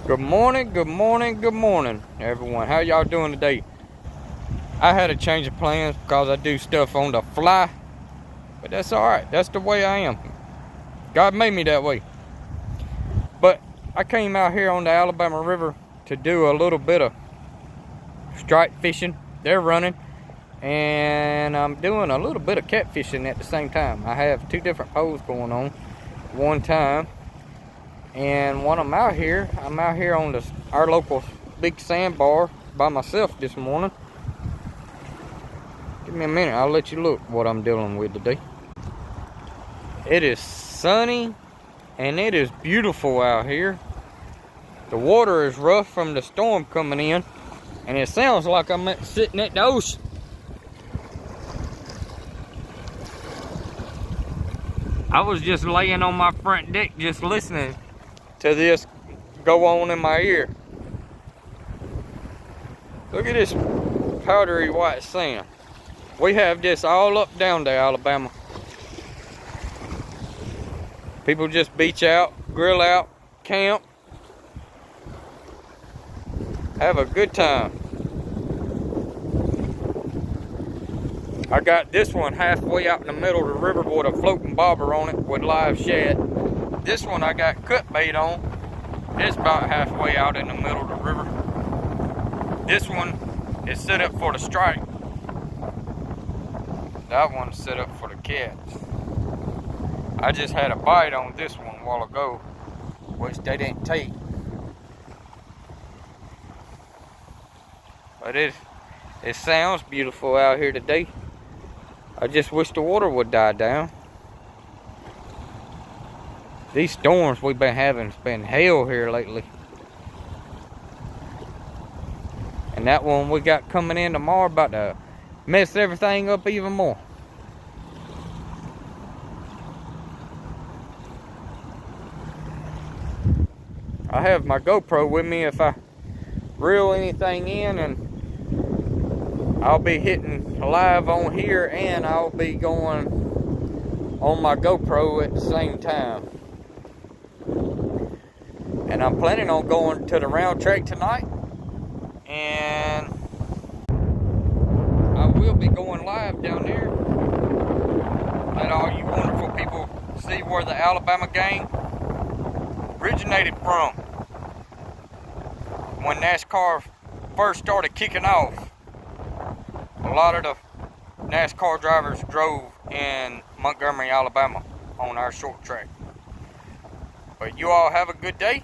Good morning, good morning, good morning, everyone. How y'all doing today? I had a change of plans because I do stuff on the fly, but that's alright. That's the way I am. God made me that way. But I came out here on the Alabama River to do a little bit of strike fishing. They're running, and I'm doing a little bit of catfishing at the same time. I have two different poles going on one time. And when I'm out here on our local big sandbar by myself this morning. Give me a minute, I'll let you look what I'm dealing with today. It is sunny and it is beautiful out here. The water is rough from the storm coming in, and it sounds like I'm sitting at the ocean. I was just laying on my front deck just listening to this go on in my ear. Look at this powdery white sand. We have this all up down there, Alabama. People just beach out, grill out, camp, have a good time. I got this one halfway out in the middle of the river with a floating bobber on it with live shad. This one I got cut bait on. It's about halfway out in the middle of the river. This one is set up for the strike. That one's set up for the cats. I just had a bite on this one a while ago, which they didn't take. But it sounds beautiful out here today. I just wish the water would die down. These storms we've been having has been hell here lately. And that one we got coming in tomorrow about to mess everything up even more. I have my GoPro with me if I reel anything in, and I'll be hitting live on here and I'll be going on my GoPro at the same time. And I'm planning on going to the round track tonight, and I will be going live down there. Let all you wonderful people see where the Alabama gang originated from. When NASCAR first started kicking off, a lot of the NASCAR drivers drove in Montgomery, Alabama on our short track. But you all have a good day.